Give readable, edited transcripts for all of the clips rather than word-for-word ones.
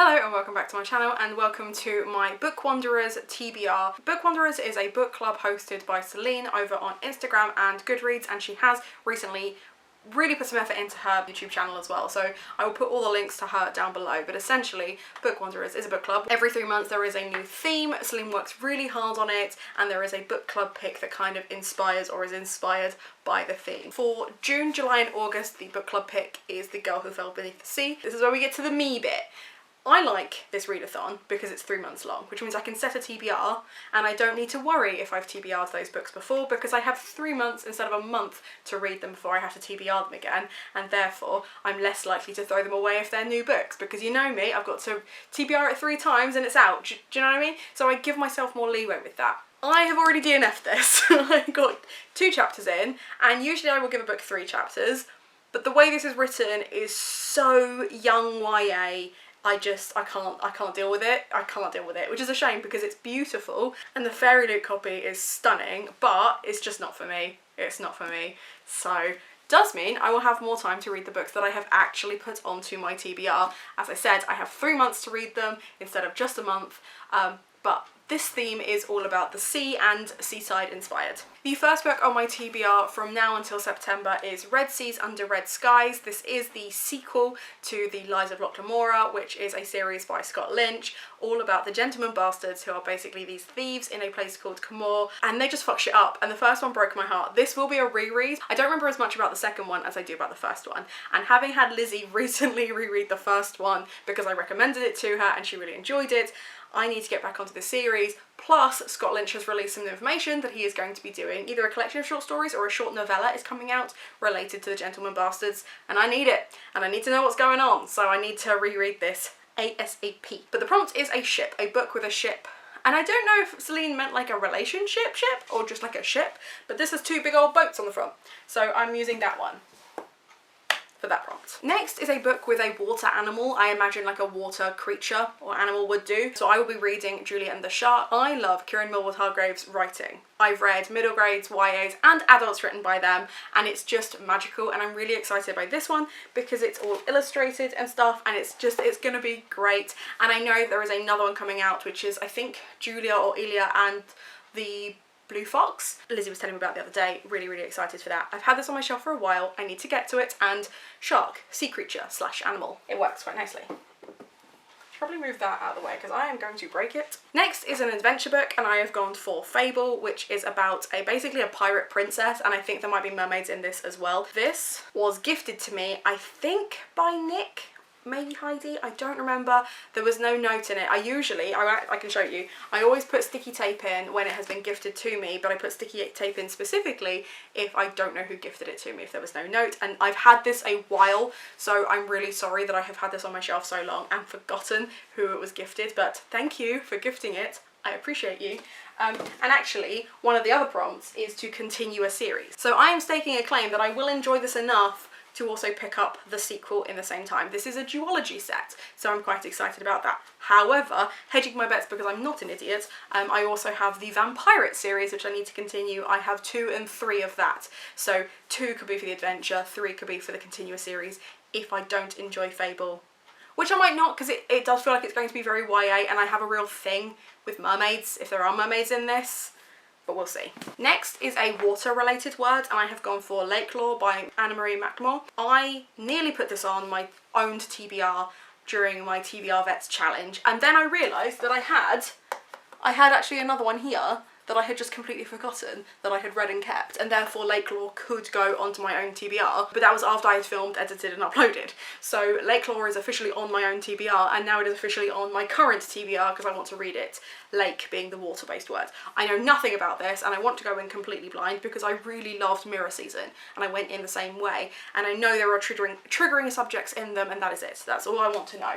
Hello and welcome back to my channel and welcome to my Book Wanderers TBR. Book Wanderers is a book club hosted by Celine over on Instagram and Goodreads, and she has recently really put some effort into her YouTube channel as well, so I will put all the links to her down below. But essentially, Book Wanderers is a book club. Every 3 months there is a new theme. Celine works really hard on it, and there is a book club pick that kind of inspires or is inspired by the theme. For June, July and August, the book club pick is The Girl Who Fell Beneath the Sea. This is where we get to the me bit. I like this readathon because it's 3 months long, which means I can set a TBR and I don't need to worry if I've TBR'd those books before, because I have 3 months instead of a month to read them before I have to TBR them again, and therefore I'm less likely to throw them away if they're new books, because you know me, I've got to TBR it 3 times and it's out. Do you know what I mean? So I give myself more leeway with that. I have already DNF'd this. I got 2 chapters in, and usually I will give a book 3 chapters, but the way this is written is so young YA. I can't deal with it. I can't deal with it, which is a shame because it's beautiful and the Fairy Loot copy is stunning, but it's just not for me. It's not for me. So, does mean I will have more time to read the books that I have actually put onto my TBR. As I said, I have 3 months to read them instead of just a month, but this theme is all about the sea and seaside inspired. The first book on my TBR from now until September is Red Seas Under Red Skies. This is the sequel to The Lies of Locke Lamora, which is a series by Scott Lynch, all about the gentleman bastards who are basically these thieves in a place called Camor, and they just fuck shit up, and the first one broke my heart. This will be a reread. I don't remember as much about the second one as I do about the first one, and having had Lizzie recently reread the first one because I recommended it to her and she really enjoyed it, I need to get back onto the series. Plus, Scott Lynch has released some information that he is going to be doing. Either a collection of short stories or a short novella is coming out related to the Gentleman Bastards, and I need it. And I need to know what's going on, so I need to reread this ASAP. But the prompt is a ship, a book with a ship. And I don't know if Celine meant like a relationship ship or just like a ship, but this has 2 big old boats on the front. So I'm using that one for that prompt. Next is a book with a water animal. I imagine like a water creature or animal would do. So I will be reading Juliet and the Shark. I love Kieran Millward Hargrave's writing. I've read middle grades, YAs and adults written by them, and it's just magical, and I'm really excited by this one because it's all illustrated and stuff, and it's gonna be great. And I know there is another one coming out, which is I think Julia or Ilya and the Blue Fox. Lizzie was telling me about the other day. Really, really excited for that. I've had this on my shelf for a while. I need to get to it. And shark, sea creature / animal. It works quite nicely. Should probably move that out of the way because I am going to break it. Next is an adventure book, and I have gone for Fable, which is about basically a pirate princess, and I think there might be mermaids in this as well. This was gifted to me, I think, by Nick. Maybe Heidi, I don't remember. There was no note in it. I can show you, I always put sticky tape in when it has been gifted to me, but I put sticky tape in specifically if I don't know who gifted it to me, if there was no note. And I've had this a while, so I'm really sorry that I have had this on my shelf so long and forgotten who it was gifted, but thank you for gifting it. I appreciate you. And actually, one of the other prompts is to continue a series. So I am staking a claim that I will enjoy this enough to also pick up the sequel in the same time. This is a duology set, so I'm quite excited about that. However, hedging my bets because I'm not an idiot, I also have the Vampirate series, which I need to continue. I have 2 and 3 of that. So 2 could be for the adventure, 3 could be for the continuous series if I don't enjoy Fable. Which I might not, because it does feel like it's going to be very YA, and I have a real thing with mermaids, if there are mermaids in this. But we'll see. Next is a water related word, and I have gone for Lake Law by Anna-Marie McLemore. I nearly put this on my owned TBR during my TBR Vets challenge, and then I realised that I had actually another one here that I had just completely forgotten that I had read and kept, and therefore Lake Law could go onto my own TBR, but that was after I had filmed, edited and uploaded. So Lake Law is officially on my own TBR, and now it is officially on my current TBR because I want to read it. Lake being the water-based word. I know nothing about this, and I want to go in completely blind because I really loved Mirror Season, and I went in the same way, and I know there are triggering subjects in them, and that is it. That's all I want to know.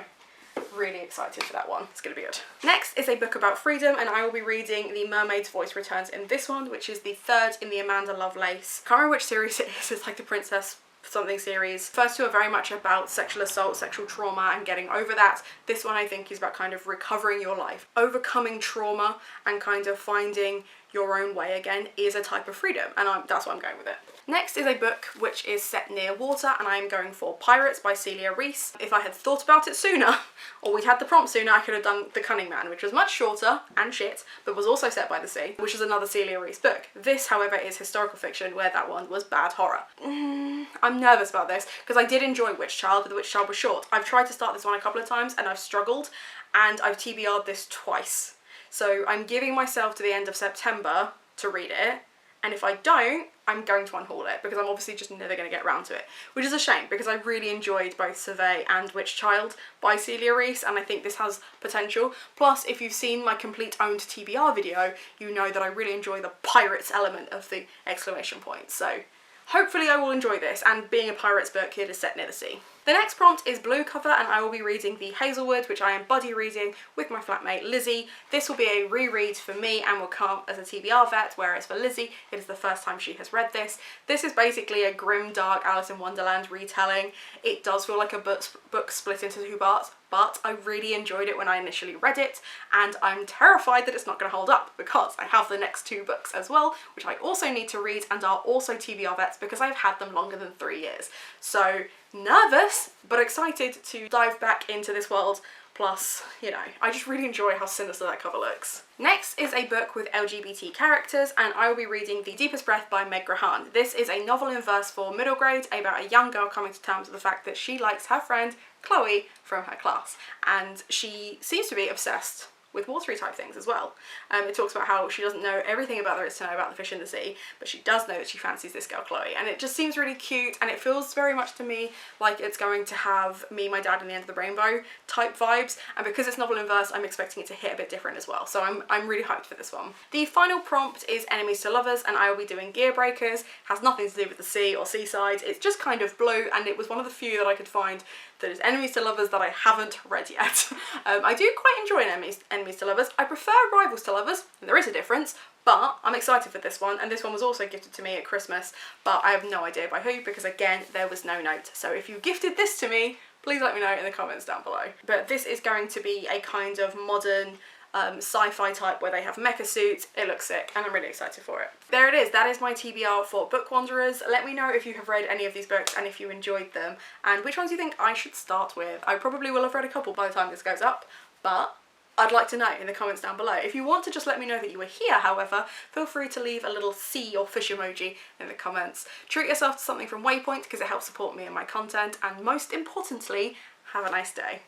Really excited for that one. It's gonna be good. Next is a book about freedom, and I will be reading The Mermaid's Voice Returns in this one, which is the 3rd in the Amanda Lovelace. Can't remember which series it is. It's like the Princess something series. First 2 are very much about sexual assault, sexual trauma and getting over that. This one I think is about kind of recovering your life. Overcoming trauma and kind of finding your own way again is a type of freedom, and that's why I'm going with it. Next is a book which is set near water, and I am going for Pirates by Celia Reese. If I had thought about it sooner, or we'd had the prompt sooner, I could have done The Cunning Man, which was much shorter and shit, but was also set by the sea, which is another Celia Reese book. This, however, is historical fiction, where that one was bad horror. I'm nervous about this, because I did enjoy Witch Child, but The Witch Child was short. I've tried to start this one a couple of times, and I've struggled, and I've TBR'd this twice. So I'm giving myself to the end of September to read it, and if I don't, I'm going to unhaul it, because I'm obviously just never going to get around to it, which is a shame, because I really enjoyed both Survey and Witch Child by Celia Reese, and I think this has potential. Plus, if you've seen my complete owned TBR video, you know that I really enjoy the pirates element of the exclamation point, so hopefully I will enjoy this, and being a pirates book, it is set near the sea. The next prompt is Blue Cover, and I will be reading The Hazelwood, which I am buddy reading with my flatmate Lizzie. This will be a reread for me and will come as a TBR vet, whereas for Lizzie, it is the first time she has read this. This is basically a grim, dark Alice in Wonderland retelling. It does feel like a book split into two parts, but I really enjoyed it when I initially read it, and I'm terrified that it's not going to hold up, because I have the next two books as well, which I also need to read and are also TBR vets because I've had them longer than 3 years. So nervous, but excited to dive back into this world. Plus, you know, I just really enjoy how sinister that cover looks. Next is a book with LGBT characters, and I will be reading The Deepest Breath by Meg Grahan. This is a novel in verse for middle grade about a young girl coming to terms with the fact that she likes her friend Chloe from her class, and she seems to be obsessed with watery type things as well. It talks about how she doesn't know everything about there is to know about the fish in the sea, but she does know that she fancies this girl Chloe, and it just seems really cute, and it feels very much to me like it's going to have Me, My Dad and the End of the Rainbow type vibes, and because it's novel in verse, I'm expecting it to hit a bit different as well, so I'm really hyped for this one. The final prompt is Enemies to Lovers, and I will be doing Gear Breakers. Has nothing to do with the sea or seaside, it's just kind of blue, and it was one of the few that I could find that is Enemies to Lovers that I haven't read yet. I do quite enjoy Enemies to Lovers. I prefer Rivals to Lovers, and there is a difference, but I'm excited for this one, and this one was also gifted to me at Christmas, but I have no idea by who, because again, there was no note. So if you gifted this to me, please let me know in the comments down below. But this is going to be a kind of modern sci-fi type where they have mecha suits. It looks sick, and I'm really excited for it. There it is, that is my TBR for Book Wanderers. Let me know if you have read any of these books and if you enjoyed them, and which ones you think I should start with. I probably will have read a couple by the time this goes up, but I'd like to know in the comments down below. If you want to just let me know that you were here, however, feel free to leave a little sea or fish emoji in the comments. Treat yourself to something from Waypoint because it helps support me and my content, and most importantly, have a nice day.